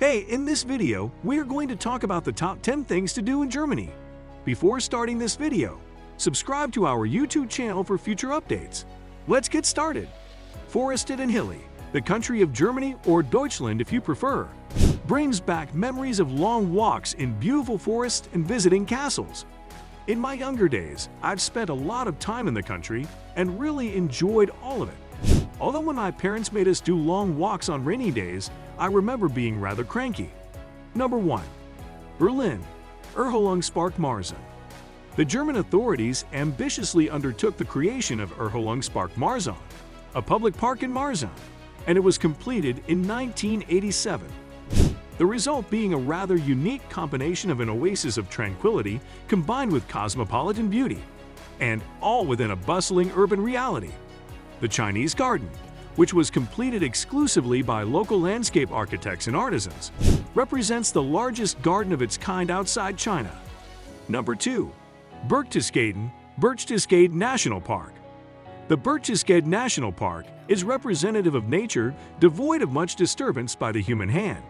Hey, in this video, we are going to talk about the top 10 things to do in Germany. Before starting this video, subscribe to our YouTube channel for future updates. Let's get started. Forested and hilly, the country of Germany, or Deutschland if you prefer, brings back memories of long walks in beautiful forests and visiting castles. In my younger days, I've spent a lot of time in the country and really enjoyed all of it. Although when my parents made us do long walks on rainy days, I remember being rather cranky. Number 1. Berlin, Erholungspark Marzahn. The German authorities ambitiously undertook the creation of Erholungspark Marzahn, a public park in Marzahn, and it was completed in 1987. The result being a rather unique combination of an oasis of tranquility combined with cosmopolitan beauty, and all within a bustling urban reality. The Chinese Garden, which was completed exclusively by local landscape architects and artisans, represents the largest garden of its kind outside China. Number 2. Berchtesgaden National Park. The Berchtesgaden National Park is representative of nature devoid of much disturbance by the human hand.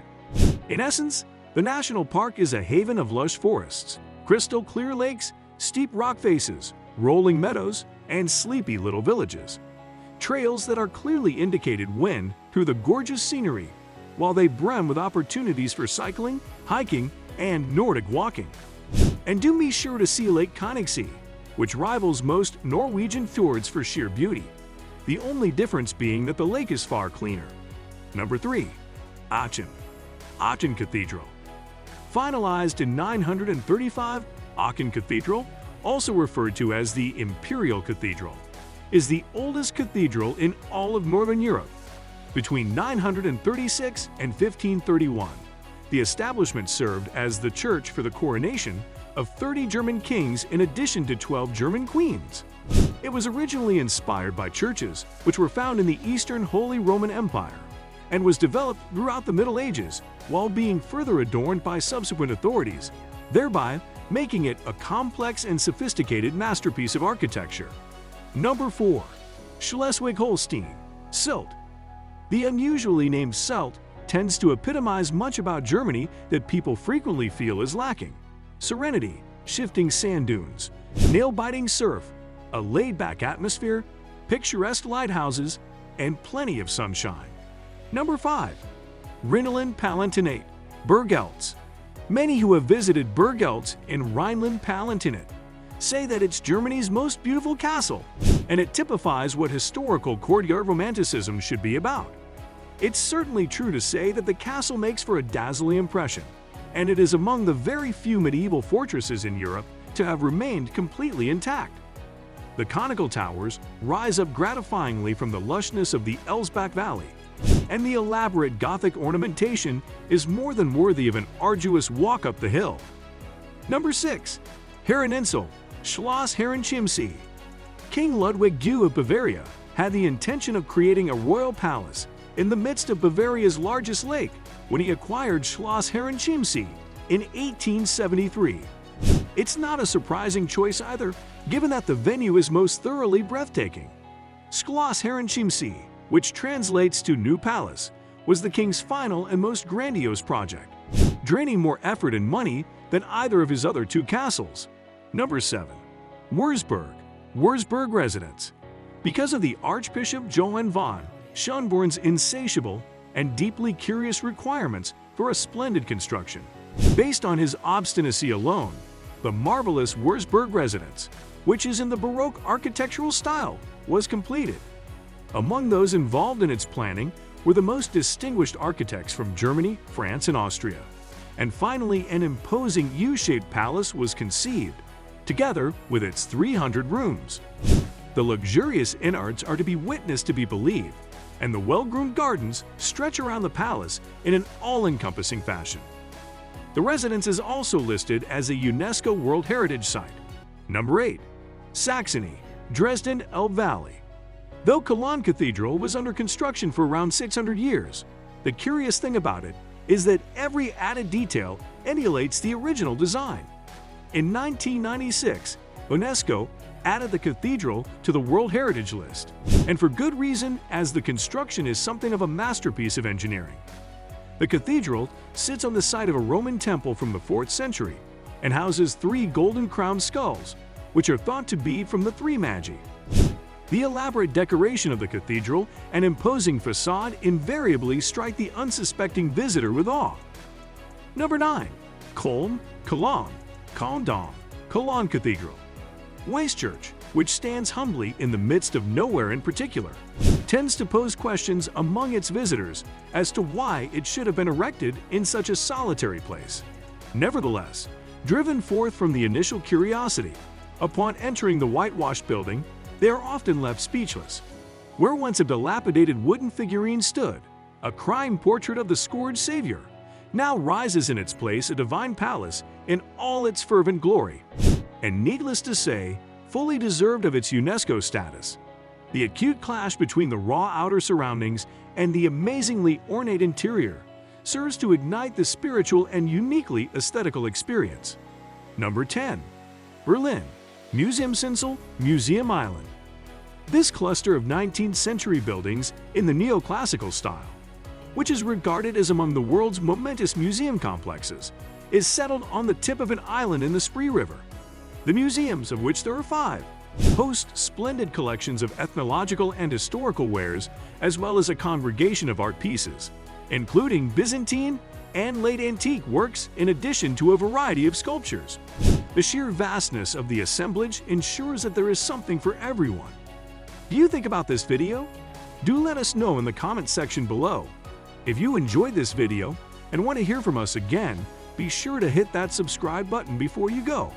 In essence, the national park is a haven of lush forests, crystal clear lakes, steep rock faces, rolling meadows, and sleepy little villages. Trails that are clearly indicated when through the gorgeous scenery, while they brim with opportunities for cycling, hiking, and Nordic walking. And do be sure to see Lake Königssee, which rivals most Norwegian fjords for sheer beauty, the only difference being that the lake is far cleaner. Number 3. Aachen Cathedral. Finalized in 935, Aachen Cathedral, also referred to as the Imperial Cathedral, is the oldest cathedral in all of Northern Europe. Between 936 and 1531, the establishment served as the church for the coronation of 30 German kings in addition to 12 German queens. It was originally inspired by churches which were found in the Eastern Holy Roman Empire and was developed throughout the Middle Ages while being further adorned by subsequent authorities, thereby making it a complex and sophisticated masterpiece of architecture. Number 4. Schleswig-Holstein, Sylt. The unusually named Sylt tends to epitomize much about Germany that people frequently feel is lacking: serenity, shifting sand dunes, nail-biting surf, a laid-back atmosphere, picturesque lighthouses, and plenty of sunshine. Number 5. Rhineland-Palatinate, Berg-Eltz. Many who have visited Berg-Eltz in Rhineland-Palatinate say that it's Germany's most beautiful castle, and it typifies what historical courtyard romanticism should be about. It's certainly true to say that the castle makes for a dazzling impression, and it is among the very few medieval fortresses in Europe to have remained completely intact. The conical towers rise up gratifyingly from the lushness of the Elsbach Valley, and the elaborate Gothic ornamentation is more than worthy of an arduous walk up the hill. Number 6. Herreninsel, Schloss Herrenchiemsee. King Ludwig II of Bavaria had the intention of creating a royal palace in the midst of Bavaria's largest lake when he acquired Schloss Herrenchiemsee in 1873. It's not a surprising choice either, given that the venue is most thoroughly breathtaking. Schloss Herrenchiemsee, which translates to New Palace, was the king's final and most grandiose project, draining more effort and money than either of his other two castles. Number 7. Wurzburg Residence. Because of the Archbishop Johann von Schönborn's insatiable and deeply curious requirements for a splendid construction, based on his obstinacy alone, the marvelous Wurzburg Residence, which is in the Baroque architectural style, was completed. Among those involved in its planning were the most distinguished architects from Germany, France, and Austria. And finally, an imposing U-shaped palace was conceived, together with its 300 rooms. The luxurious innards are to be witnessed to be believed, and the well-groomed gardens stretch around the palace in an all-encompassing fashion. The residence is also listed as a UNESCO World Heritage Site. Number 8. Saxony, Dresden, Elbe Valley. Though Cologne Cathedral was under construction for around 600 years, the curious thing about it is that every added detail emulates the original design. In 1996, UNESCO added the cathedral to the World Heritage List, and for good reason, as the construction is something of a masterpiece of engineering. The cathedral sits on the site of a Roman temple from the 4th century and houses 3 golden-crowned skulls, which are thought to be from the Three Magi. The elaborate decoration of the cathedral and imposing facade invariably strike the unsuspecting visitor with awe. Number 9. Koln, Cologne Cathedral. Weisskirche, which stands humbly in the midst of nowhere in particular, tends to pose questions among its visitors as to why it should have been erected in such a solitary place. Nevertheless, driven forth from the initial curiosity, upon entering the whitewashed building, they are often left speechless. Where once a dilapidated wooden figurine stood, a crime portrait of the scourged Savior, now rises in its place a divine palace in all its fervent glory, and needless to say, fully deserved of its UNESCO status. The acute clash between the raw outer surroundings and the amazingly ornate interior serves to ignite the spiritual and uniquely aesthetical experience. Number 10. Berlin, Museumsinsel, Museum Island. This cluster of 19th century buildings in the neoclassical style, which is regarded as among the world's momentous museum complexes, is settled on the tip of an island in the Spree River. The museums, of which there are 5, host splendid collections of ethnological and historical wares, as well as a congregation of art pieces, including Byzantine and late antique works in addition to a variety of sculptures. The sheer vastness of the assemblage ensures that there is something for everyone. Do you think about this video? Do let us know in the comment section below. If you enjoyed this video and want to hear from us again, be sure to hit that subscribe button before you go.